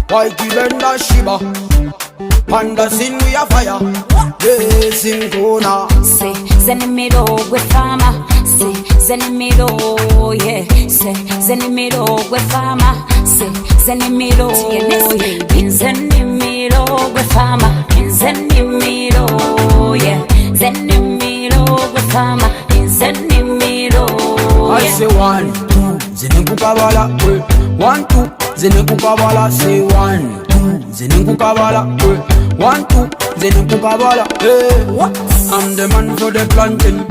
Whitey bender shiba. Panda sin we a fire. Yes in corner. Say zenimiro we fama. Say zenimiro yeah. Say zenimiro we fama. Say zenimiro yeah. Zenimiro we fama. Zenimiro yeah. Zenimiro we fama. Zenimiro yeah. I say 1, 2, zinukukabala. 1, 2, zinukukabala. Say 1, 2, zinukukabala. 1, 2, zinukukabala. Hey, what? I'm the man for the planting.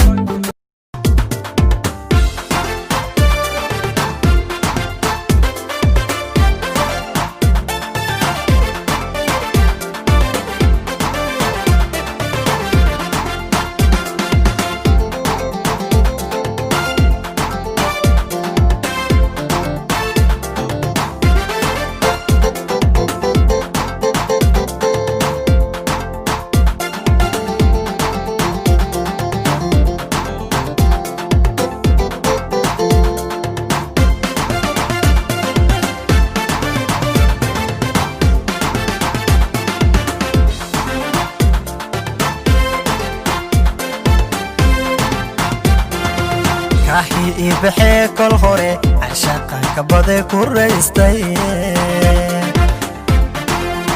كاحي بحي كل خوري عشاقا كبضي كوريستي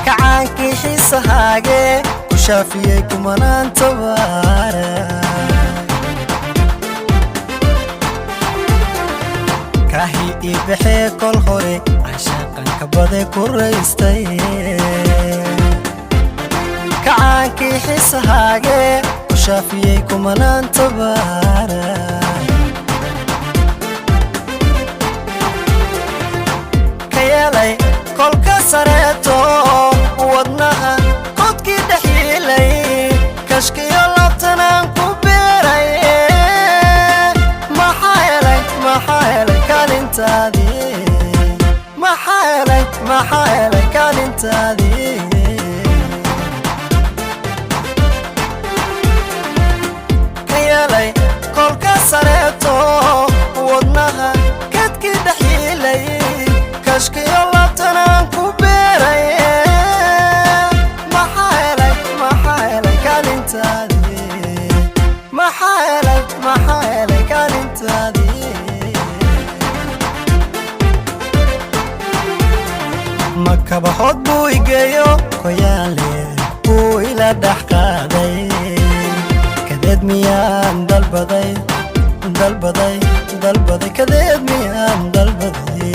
كعانكي حيس هاقي وشافيي كمانان تبارا كاحي بحي كل خوري عشاقا كبضي كوريستي كعانكي حيس هاقي وشافيي كمانان تبارا كل كسرته ودنها قد كده حيلي كشكي اللطنا كبيري ما حيلي كان انت دي ما حيلي كان انت دي كيالي كل كسرته ودنها قد كده حيلي كشكي اللطنا كبيري ما حيلي كان انت دي ما حيلي كان انت دي مكة بحط بوي جيو كيالي بوي لا دحقادي كدد ميان دلبضي كدد ميان دلبضي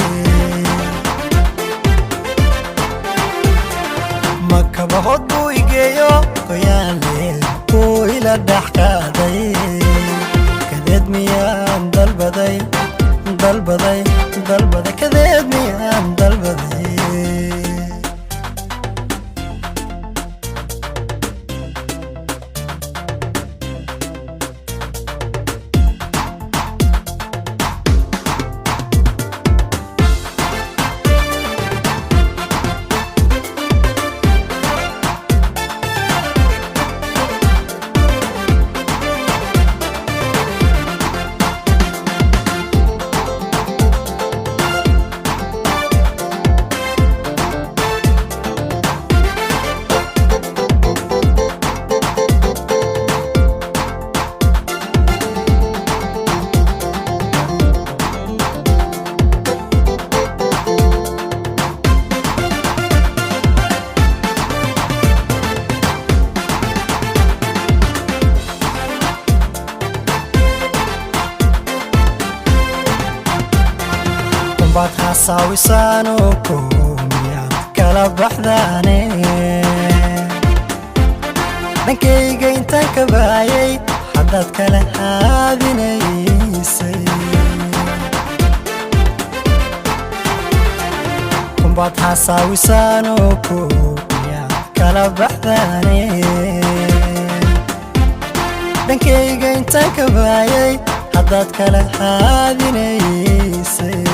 مكة بحط بوي جيو كيالي بوي لا دحقادي كدد ميان دلبضي كدد ميان دلبضي بعد حساوي سانوكم يا كلا بحذاني نكي جين تكبايي حدد كلا هذينيسي بعد حساوي سانوكم يا كلا بحذاني نكي جين تكبايي حدد كلا هذينيسي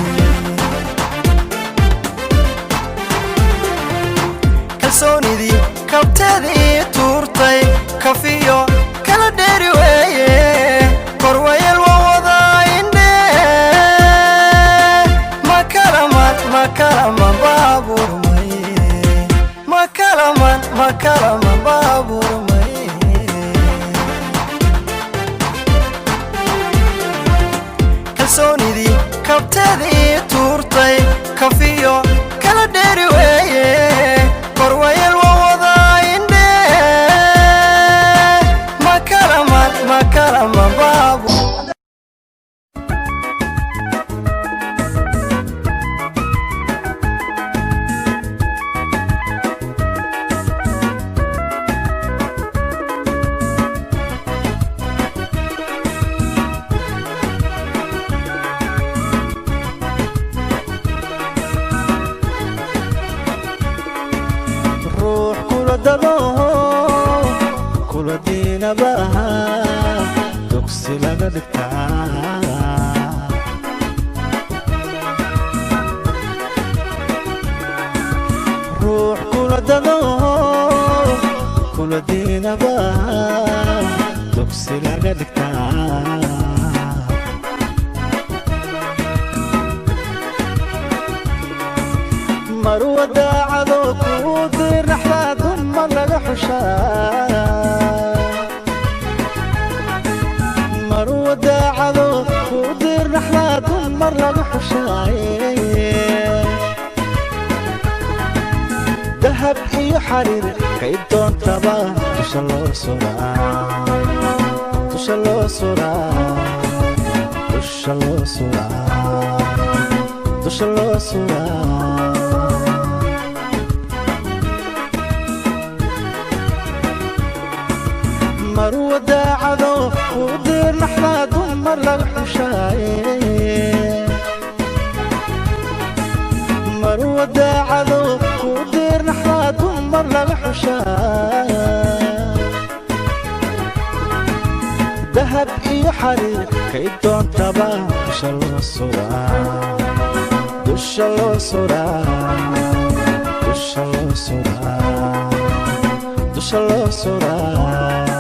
kalsoonidii kabteedii tuurtay kafiyo kala dheeri weeye korwayel waa wadaa indhe ma kalaman baaburmay kabtadii tuurtay kafiyo kala dheeri weeye korwayel waa wadaa indhe makalama baabu kula diinabaha dugsi laga dhigtaa ruux kula dado kula diinabaha dugsi laga dhigtaa marwa daacado ku dir naxda dumar laga xushaa marwa daacado ku dir naxda dumar laga xushaa dahab iyo xariir kay doontaba dusha loo suraa dusha loo suraa dusha loo suraa dusha loo suraa marwa daacado ku dir naxda dumar laga xushaa marwa daacado ku dir naxda dumar laga xushaa dahab iyo xariir kay doontaba dusha loo suraa dusha loo suraa dusha loo suraa dusha loo suraa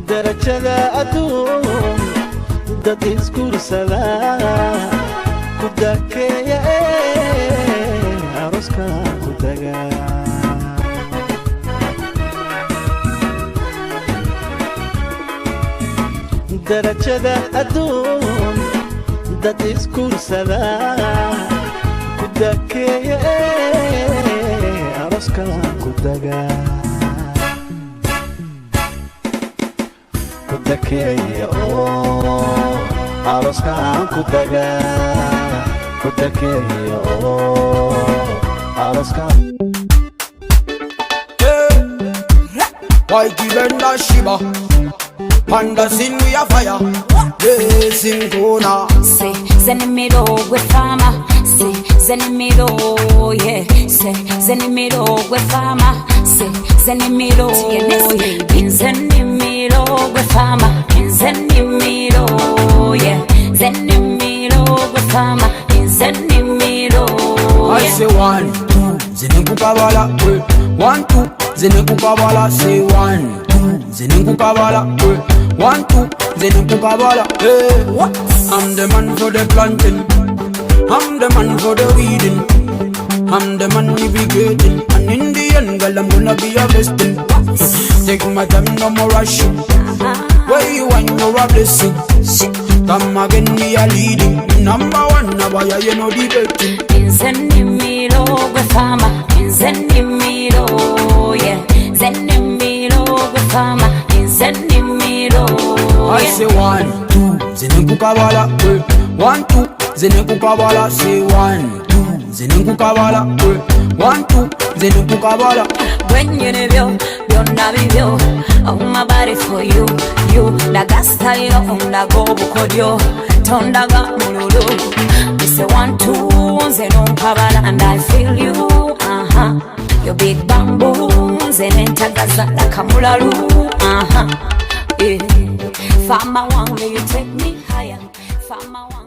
darajada adduun dad isguursada ku dakeeya arooska ku taga darajada adduun dad isguursada ku dakeeya arooska ku taga kudakeeya arooska ku taga kudakeeya arooska why kibenda shiba panda sin we a fire sing kona say zenimiro gwe fama say zenimiro yeah say zenimiro gwe fama say zenimiro yeah zenimiro gwe fama zenimiro yeah zenimiro gwe fama zenimiro I say 1 2 zinekukabala 1 2 zinekukabala say 1 2 zinekukabala 1 2 zinekukabala what I'm the man for the planting I'm the man for the weeding I'm the man navigating and in the end girl I'm gonna be a blessing take my time no more rushing where you want you're a blessing come again me a leading number 1 now why you know debating zenimiro gwe fama zenimiro yeah zenimiro gwe fama zenimiro I say 1 2 zinekukabala 1 2 zinekukabala say 1 2 zinekukabala 1 2 zinekukabala when you nebyo byonna bibyo my body for you laga style ondaga obukodyo tondaga mululu we say 1 2 zenekukabala and I feel you your big bamboo zenentagaza lakamulalu yeah Fama one, will you take me higher? Fama one.